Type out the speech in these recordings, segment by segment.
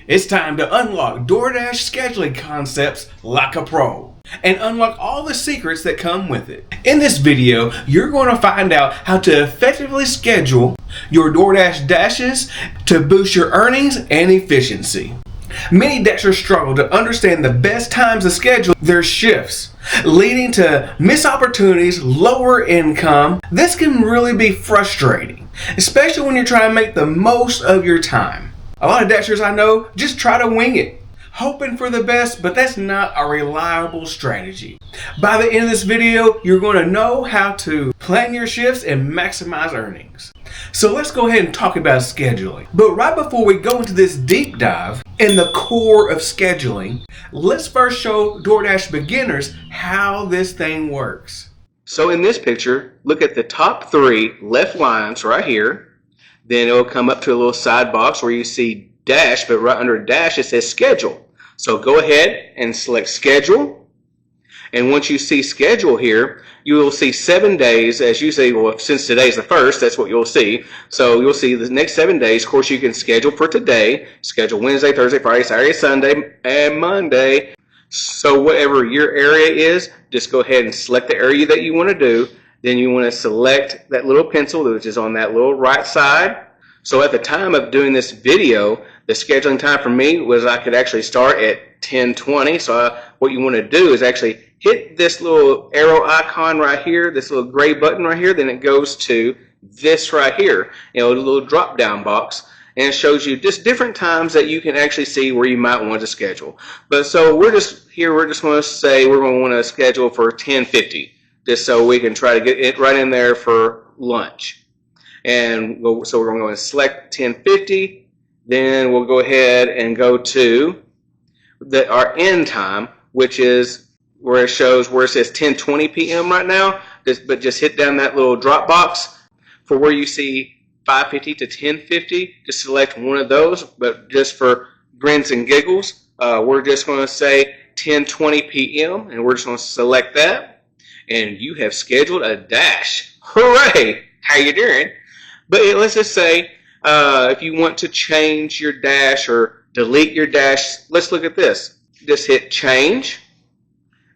It's time to unlock DoorDash scheduling concepts like a pro and unlock all the secrets that come with it. In this video, you're going to find out how to effectively schedule your DoorDash dashes to boost your earnings and efficiency. Many Dashers struggle to understand the best times to schedule their shifts, leading to missed opportunities, lower income. This can really be frustrating, especially when you're trying to make the most of your time. A lot of Dashers I know just try to wing it, hoping for the best, but that's not a reliable strategy. By the end of this video, you're going to know how to plan your shifts and maximize earnings. So let's go ahead and talk about scheduling. But right before we go into this deep dive in the core of scheduling, let's first show DoorDash beginners how this thing works. So in this picture, look at the top three left lines right here. Then it will come up to a little side box where you see dash, but right under dash it says schedule. So go ahead and select schedule. And once you see schedule here, you will see 7 days. As you say, well, since today's the first, that's what you'll see. So you'll see the next 7 days. Of course, you can schedule for today, schedule Wednesday, Thursday, Friday, Saturday, Sunday, and Monday. So whatever your area is, just go ahead and select the area that you want to do. Then you want to select that little pencil, which is on that little right side. So at the time of doing this video, the scheduling time for me was I could actually start at 10:20. So what you want to do is actually hit this little arrow icon right here, this little gray button right here. Then it goes to this right here, a little drop down box. And it shows you just different times that you can actually see where you might want to schedule. But so we're just going to say we're going to want to schedule for 10:50. Just so we can try to get it right in there for lunch. And so we're going to select 10:50. Then we'll go ahead and go to our end time, which is where it shows where it says 10:20 p.m. right now. But just hit down that little drop box for where you see 5:50 to 10:50. Just select one of those. But just for grins and giggles, we're just going to say 10:20 p.m. and we're just going to select that. And you have scheduled a dash. Hooray! How you doing? But let's just say if you want to change your dash or delete your dash, let's look at this. Just hit change.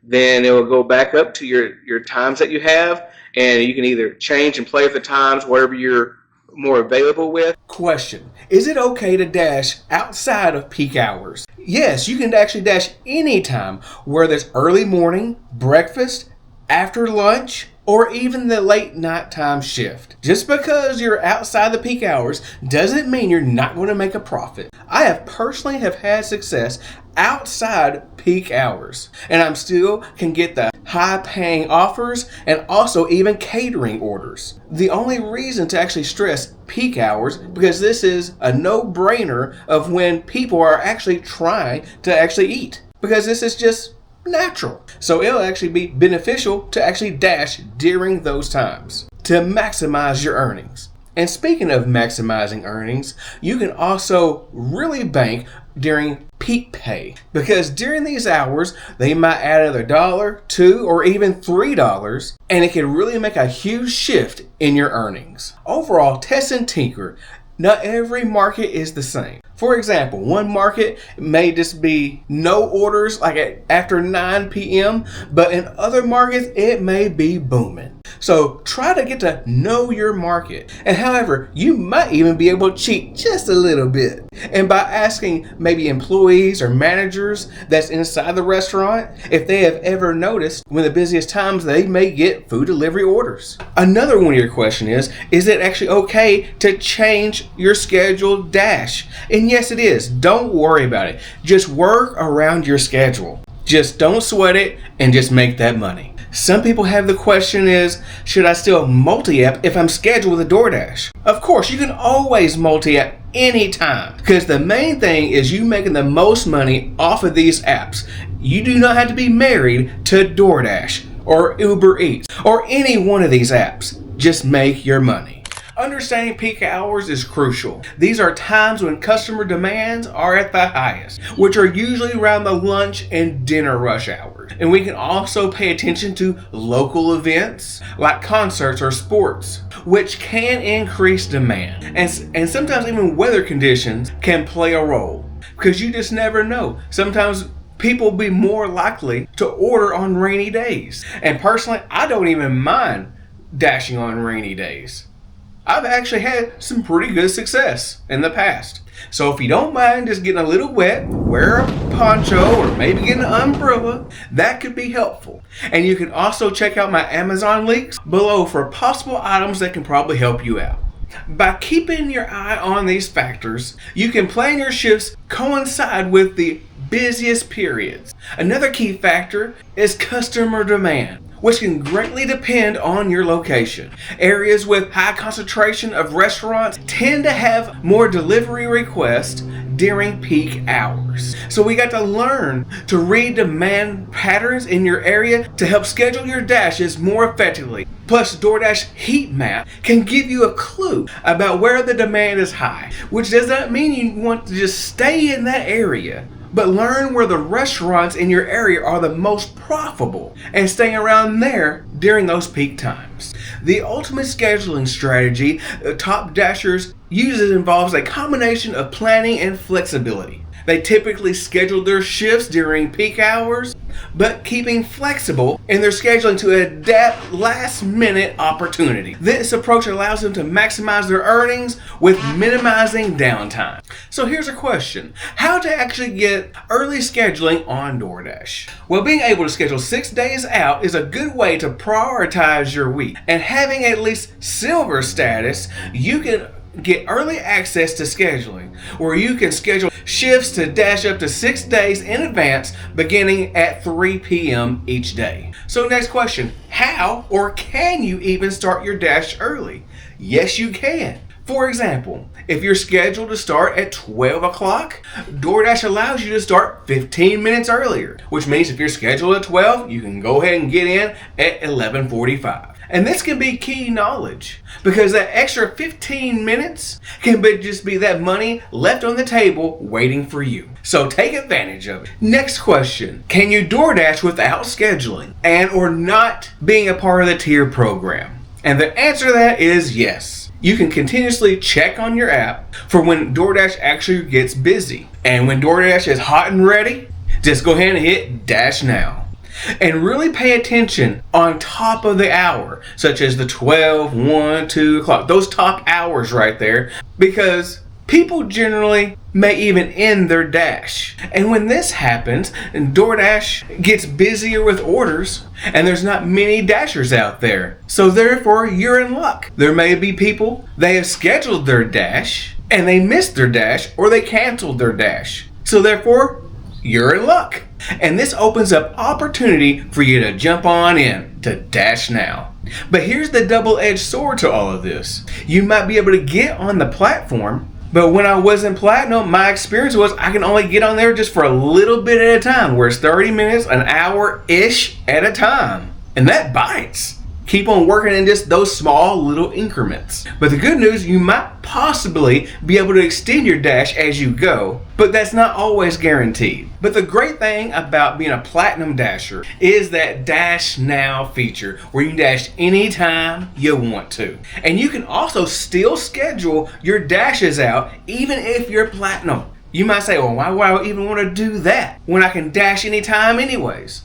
Then it will go back up to your times that you have. And you can either change and play with the times, whatever you're more available with. Question: is it okay to dash outside of peak hours? Yes, you can actually dash anytime, whether it's early morning, breakfast, after lunch, or even the late nighttime shift. Just because you're outside the peak hours doesn't mean you're not going to make a profit. I have personally had success outside peak hours, and I'm still can get the high paying offers and also even catering orders. The only reason to actually stress peak hours because this is a no-brainer of when people are actually trying to actually eat, because this is just natural. So it'll actually be beneficial to actually dash during those times to maximize your earnings. And speaking of maximizing earnings, you can also really bank during peak pay, because during these hours they might add another $1, $2, or even $3, and it can really make a huge shift in your earnings. Overall, test and tinker. Not every market is the same. For example, one market may just be no orders like after 9 p.m., but in other markets it may be booming. So try to get to know your market. And however, you might even be able to cheat just a little bit. And by asking maybe employees or managers that's inside the restaurant if they have ever noticed when the busiest times they may get food delivery orders. Another one of your question is it actually okay to change your scheduled dash? And yes, it is. Don't worry about it. Just work around your schedule. Just don't sweat it and just make that money. Some people have the question is, should I still multi-app if I'm scheduled with a DoorDash? Of course, you can always multi-app anytime, because the main thing is you making the most money off of these apps. You do not have to be married to DoorDash or Uber Eats or any one of these apps. Just make your money. Understanding peak hours is crucial. These are times when customer demands are at the highest, which are usually around the lunch and dinner rush hours. And we can also pay attention to local events like concerts or sports, which can increase demand. And sometimes even weather conditions can play a role. because you just never know. Sometimes people be more likely to order on rainy days. And personally, I don't even mind dashing on rainy days. I've actually had some pretty good success in the past. So if you don't mind just getting a little wet, wear a poncho or maybe get an umbrella. That could be helpful. And you can also check out my Amazon links below for possible items that can probably help you out. By keeping your eye on these factors, you can plan your shifts coincide with the busiest periods. Another key factor is customer demand, which can greatly depend on your location. Areas with high concentration of restaurants tend to have more delivery requests during peak hours. So we got to learn to read demand patterns in your area to help schedule your dashes more effectively. Plus, DoorDash Heat Map can give you a clue about where the demand is high, which does not mean you want to just stay in that area, but learn where the restaurants in your area are the most profitable and staying around there during those peak times. The ultimate scheduling strategy top dashers uses involves a combination of planning and flexibility. They typically schedule their shifts during peak hours, but keeping flexible in their scheduling to adapt last-minute opportunity. This approach allows them to maximize their earnings with minimizing downtime. So here's a question. How to actually get early scheduling on DoorDash? Well, being able to schedule 6 days out is a good way to prioritize your week. And having at least silver status, you can get early access to scheduling, where you can schedule shifts to dash up to 6 days in advance, beginning at 3 p.m. each day. So next question, how or can you even start your dash early? Yes, you can. For example, if you're scheduled to start at 12 o'clock, DoorDash allows you to start 15 minutes earlier, which means if you're scheduled at 12, you can go ahead and get in at 11:45. And this can be key knowledge, because that extra 15 minutes can just be that money left on the table waiting for you. So take advantage of it. Next question, can you DoorDash without scheduling and or not being a part of the tier program? And the answer to that is yes. You can continuously check on your app for when DoorDash actually gets busy. And when DoorDash is hot and ready, just go ahead and hit Dash Now. And really pay attention on top of the hour, such as the 12, 1, 2 o'clock, those top hours right there, because people generally may even end their dash. And when this happens, DoorDash gets busier with orders, and there's not many dashers out there. So therefore, you're in luck. There may be people, they have scheduled their dash, and they missed their dash, or they canceled their dash. So therefore, you're in luck. And this opens up opportunity for you to jump on in to Dash Now. But here's the double-edged sword to all of this. You might be able to get on the platform, but when I was in Platinum, my experience was I can only get on there just for a little bit at a time, where it's 30 minutes, an hour-ish at a time. And that bites. Keep on working in just those small little increments. But the good news, you might possibly be able to extend your dash as you go, but that's not always guaranteed. But the great thing about being a Platinum Dasher is that Dash Now feature, where you can dash anytime you want to. And you can also still schedule your dashes out even if you're Platinum. You might say, well, why would I even want to do that when I can dash anytime anyways?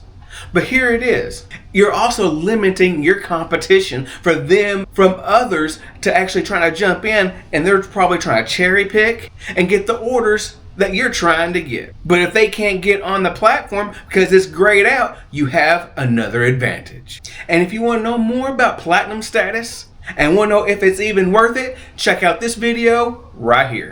But here it is. You're also limiting your competition for them from others to actually trying to jump in, and they're probably trying to cherry pick and get the orders that you're trying to get. But if they can't get on the platform because it's grayed out, you have another advantage. And if you want to know more about Platinum status and want to know if it's even worth it, check out this video right here.